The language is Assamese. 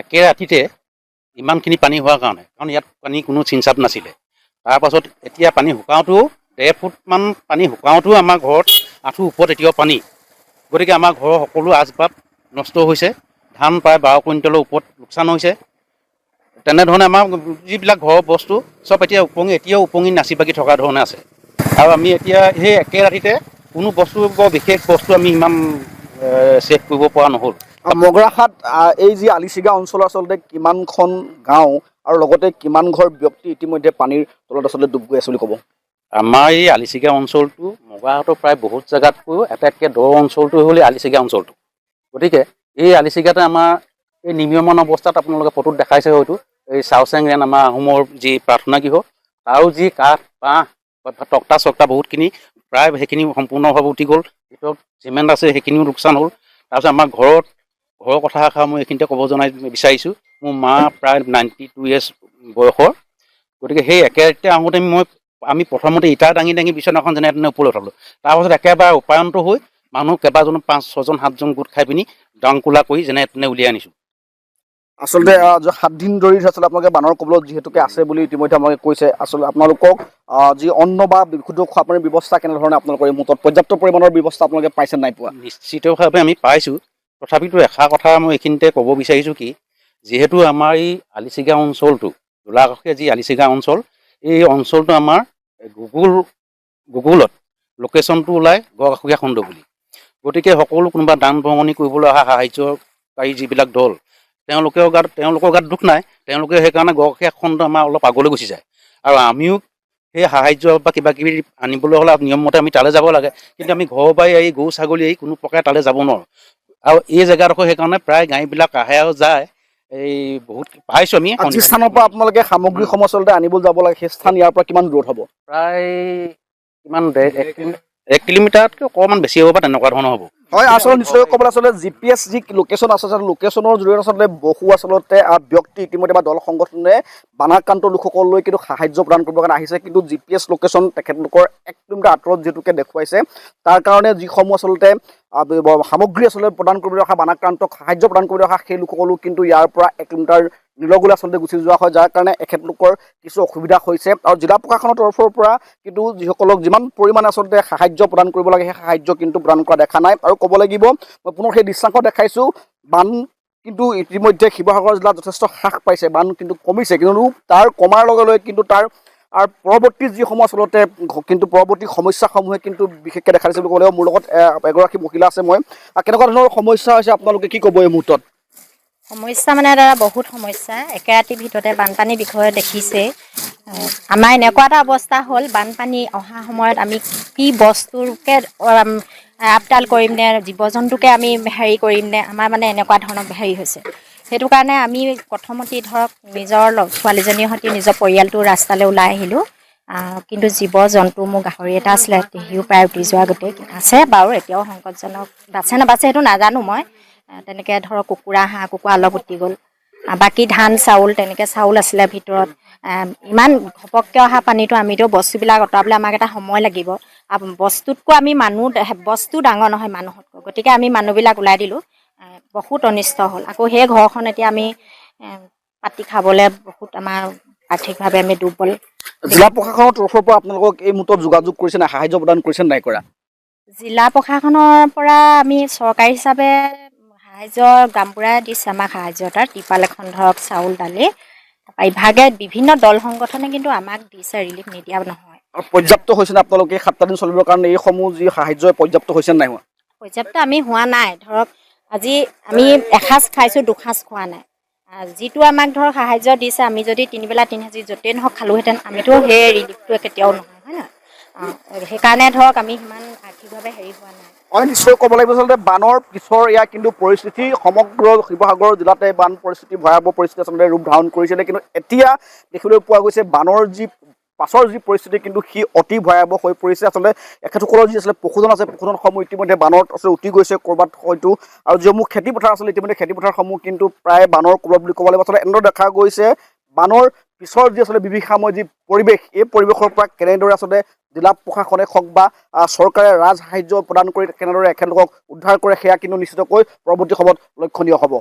একে ৰাতিতে ইমানখিনি পানী হোৱাৰ কাৰণে, কাৰণ ইয়াত পানী কোনো চিনচাপ নাছিলে। তাৰপাছত এতিয়া পানী শুকাওঁতেও 1.5 ফুটমান পানী শুকাওঁতেও আমাৰ ঘৰত আঁঠু ওপৰত এতিয়াও পানী। গতিকে আমাৰ ঘৰৰ সকলো আচবাব নষ্ট হৈছে, ধান প্ৰায় 12 কুইণ্টেলৰ ওপৰত লোকচান হৈছে। তেনেধৰণে আমাৰ যিবিলাক ঘৰৰ বস্তু চব এতিয়াও উপঙি নাচি বাগি থকা ধৰণে আছে। আৰু আমি এতিয়া সেই একে ৰাতিতে কোনো বস্তু বৰ বিশেষ বস্তু আমি ইমান ছেভ কৰিব পৰা নহ'ল। মগৰাহাট এই যি আলিচিগা অঞ্চল আচলতে কিমানখন গাঁও আৰু লগতে কিমান ঘৰ ব্যক্তি ইতিমধ্যে পানীৰ তলত আচলতে ডুব গৈ আছে বুলি ক'ব? আমাৰ এই আলিচিগা অঞ্চলটো মগৰাহাটৰ প্ৰায় বহুত জেগাতকৈও আটাইতকৈ দ অঞ্চলটো হ'ল আলিচিগা অঞ্চলটো। গতিকে এই আলিচিগাতে আমাৰ এই নিৰ্মীয়মান অৱস্থাত আপোনালোকে ফটোত দেখাইছে হয়তো, এই চাওচেং ৰেণ আমাৰ আহোমৰ যি প্ৰাৰ্থনা গৃহ, আৰু যি কাঠ বাঁহ তক্তা চক্তা বহুতখিনি প্ৰায় সেইখিনি সম্পূৰ্ণভাৱে উঠি গ'ল। ভিতৰত চিমেণ্ট আছে সেইখিনিও লোকচান হ'ল। তাৰপিছত আমাৰ ঘৰৰ কথা এষাৰ মই এইখিনিতে ক'ব বিচাৰিছোঁ। মোৰ মা প্ৰায় 92 years বয়সৰ। গতিকে সেই একে ৰাতিতে আহোঁতে আমি প্ৰথমতে ইটা দাঙি বিচনাখন যেনে তেনে ওপৰলৈ উঠালোঁ। তাৰপাছত একেবাৰে উপায়ন্ত হৈ মানুহ কেইবাজনো 5, 6জন 7জন গোট খাই পিনি দাংকোলা কৰি যেনে তেনে উলিয়াই আনিছোঁ। আচলতে 7 দিন ধৰি আচলতে আপোনালোকে বানৰ কবলত যিহেতুকে আছে বুলি ইতিমধ্যে আপোনালোকে কৈছে, আচলতে আপোনালোকক যি অন্ন বা বিশুদ্ধ খোৱা পানীৰ ব্যৱস্থা কেনেধৰণে আপোনালোকৰ এই মুহূৰ্তত পৰ্যাপ্ত পৰিমাণৰ ব্যৱস্থা আপোনালোকে পাইছে নাই পোৱা? নিশ্চিতভাৱে আমি পাইছোঁ। তথাপিতো এষাৰ কথা মই এইখিনিতে ক'ব বিচাৰিছোঁ কি, যিহেতু আমাৰ এই আলিচিগা অঞ্চলটো গোলাঘাটীয়া যি আলিচিগা অঞ্চল, এই অঞ্চলটো আমাৰ গুগলত লোকেশ্যনটো ওলায় গড়কাষৰীয়া খণ্ড বুলি। গতিকে সকলো কোনোবা দান বৰঙণি কৰিবলৈ অহা সাহায্যকাৰী যিবিলাক দল, তেওঁলোকৰ গাত দুখ নাই। তেওঁলোকে সেইকাৰণে গড়কাষৰীয়া খণ্ড আমাৰ অলপ আগলৈ গুচি যায়, আৰু আমিও সেই সাহায্য বা কিবা কিবি আনিবলৈ হ'লে নিয়মমতে আমি তালৈ যাব লাগে। কিন্তু আমি ঘৰ বাৰী এই গৰু ছাগলী এই কোনো প্ৰকাৰে তালৈ যাব নোৱাৰোঁ। আৰু এই জেগাডোখৰ সেইকাৰণে প্ৰায় গাড়ীবিলাক আহে আৰু যায়। এই বহুত পাইছোঁ আমি। যি স্থানৰ পৰা আপোনালোকে সামগ্ৰীসমূহ আচলতে আনিবলৈ যাব লাগে, সেই স্থান ইয়াৰ পৰা কিমান দূৰত হ'ব? প্ৰায় কিমান 1 কিলোমিটাৰতকৈ অকণমান বেছি হ'ব বা তেনেকুৱা ধৰণৰ হ'ব। হয়, আচলতে নিশ্চয় ক'বলৈ আচলতে GPS যি লোকেশ্যন আছে, লোকেশ্যনৰ জৰিয়তে আচলতে বহু আচলতে ব্যক্তি ইতিমধ্যে বা দল সংগঠনে বানাক্ৰান্ত লোকসকললৈ কিন্তু সাহায্য প্ৰদান কৰিবৰ কাৰণে আহিছে। কিন্তু GPS লোকেশ্যন তেখেতলোকৰ 1 কিলোমিটাৰ আঁতৰত যিহেতুকে দেখুৱাইছে, তাৰ কাৰণে যিসমূহ আচলতে সামগ্ৰী আচলতে প্ৰদান কৰিবলৈ অহা বানাক্ৰান্তক সাহায্য প্ৰদান কৰিবলৈ অহা সেই লোকসকলো কিন্তু ইয়াৰ পৰা 1 কিলোমিটাৰ নিলগলৈ আচলতে গুচি যোৱা হয়, যাৰ কাৰণে এখেতলোকৰ কিছু অসুবিধা হৈছে। আৰু জিলা প্ৰশাসনৰ তৰফৰ পৰা কিন্তু যিসকলক যিমান পৰিমাণে আচলতে সাহায্য প্ৰদান কৰিব লাগে, সেই সাহায্য কিন্তু প্ৰদান কৰা দেখা নাই। আৰু ক'ব লাগিব, মই পুনৰ সেই দৃশ্যাংশ দেখাইছোঁ, বান কিন্তু ইতিমধ্যে শিৱসাগৰ জিলাত যথেষ্ট হ্ৰাস পাইছে, বান কিন্তু কমিছে। কিন্তু তাৰ কমাৰ লগে লগে কিন্তু তাৰ পৰৱৰ্তী যিসমূহ আচলতে কিন্তু পৰৱৰ্তী সমস্যাসমূহে কিন্তু বিশেষকৈ দেখা দিছে বুলি ক'ব লাগিব। মোৰ লগত এগৰাকী মহিলা আছে। মই কেনেকুৱা ধৰণৰ সমস্যা হৈছে আপোনালোকে কি ক'ব এই মুহূৰ্তত? সমস্যা মানে দাদা বহুত সমস্যা। একে ৰাতিৰ ভিতৰতে বানপানীৰ বিষয়ে দেখিছে। আমাৰ এনেকুৱা এটা অৱস্থা হ'ল, বানপানী অহা সময়ত আমি কি বস্তুকে আপডাল কৰিম নে, জীৱ জন্তুকে আমি হেৰি কৰিম নে, আমাৰ মানে এনেকুৱা ধৰণৰ হেৰি হৈছে। সেইটো কাৰণে আমি প্ৰথমতে ধৰক নিজৰ ছোৱালীজনীৰ সৈতে নিজৰ পৰিয়ালটো ৰাস্তালৈ ওলাই আহিলোঁ। কিন্তু জীৱ জন্তু, মোৰ গাহৰি এটা আছিলে, সিও প্ৰায় উটি যোৱা গোটেই আছে বাৰু, এতিয়াও সংকটজনক বাছে নাবাছে সেইটো নাজানো মই। তেনেকৈ ধৰক হাঁহ কুকুৰা অলপ উটি গ'ল। বাকী ধান চাউল, তেনেকৈ চাউল আছিলে ভিতৰত। ইমান ঘপককৈ অহা পানীটো আমিতো বস্তুবিলাক অঁতৰাবলৈ আমাক এটা সময় লাগিব। বস্তুতকৈ আমি বস্তু ডাঙৰ নহয় মানুহতকৈ। গতিকে আমি মানুহবিলাক ওলাই দিলোঁ। বহুত অনিষ্ট হ'ল। আকৌ সেই ঘৰখন এতিয়া আমি পাতি খাবলৈ বহুত আমাৰ আৰ্থিকভাৱে আমি দুৰ্বল। জিলা প্ৰশাসনৰ তৰফৰ পৰা আপোনালোকক এই মুহূৰ্তত যোগাযোগ কৰিছে নাই, সাহায্য প্ৰদান কৰিছে নাই কৰা? জিলা প্ৰশাসনৰ পৰা আমি চৰকাৰী হিচাপে সাহায্য গামবুঢ়াই দিছে আমাক সাহায্য, তাৰ ত্ৰিপাল এখন ধৰক চাউল দালি। ইভাগে বিভিন্ন দল সংগঠনে কিন্তু আমাক দিছে, ৰিলিফ নিদিয়া নহয়। আৰু পৰ্যাপ্ত হৈছে নে আপোনালোকে 7টা দিন চলিবৰ কাৰণে এইসমূহ যি সাহায্য পৰ্যাপ্ত হৈছে নাই হোৱা? পৰ্যাপ্ত আমি হোৱা নাই। ধৰক আজি আমি এসাঁজ খাইছোঁ, 2 সাঁজ খোৱা নাই। যিটো আমাক ধৰক সাহায্য দিছে, আমি যদি 3 বেলা 3 সাঁজ য'তেই নহওক খালোহেঁতেন, আমিতো সেই ৰিলিফটো কেতিয়াও নহয়, হয় নহয়? সেইকাৰণে ধৰক আমি সিমান আৰ্থিকভাৱে হেৰি হোৱা নাই। হয়, নিশ্চয় ক'ব লাগিব আচলতে বানৰ পিছৰ ইয়াৰ কিন্তু পৰিস্থিতি সমগ্ৰ শিৱসাগৰ জিলাতে বান পৰিস্থিতি ভয়াৱহ পৰিস্থিতি আচলতে ৰূপ ধাৰণ কৰিছিলে। কিন্তু এতিয়া দেখিবলৈ পোৱা গৈছে বানৰ যি পাছৰ যি পৰিস্থিতি কিন্তু সি অতি ভয়াৱহ হৈ পৰিছে। আচলতে এখেতসকলৰ যি আচলতে পশুধন আছে, পশুধনসমূহ ইতিমধ্যে বানত আচলতে উটি গৈছে ক'ৰবাত হয়তো। আৰু যিসমূহ খেতিপথাৰ আচলতে ইতিমধ্যে খেতিপথাৰসমূহ কিন্তু প্ৰায় বানৰ কবলত বুলি ক'ব লাগিব। আচলতে এনেদৰে দেখা গৈছে বানৰ পিছৰ যি আচলতে বিভীষিকাময় যি পৰিৱেশ, এই পৰিৱেশৰ পৰা কেনেদৰে আচলতে জিলা প্ৰশাসনে হওক বা চৰকাৰে ৰাজ সাহায্য প্ৰদান কৰি কেনেদৰে এখেতলোকক উদ্ধাৰ কৰে, সেয়া কিন্তু নিশ্চিতকৈ পৰৱৰ্তী সময়ত লক্ষণীয় হ'ব।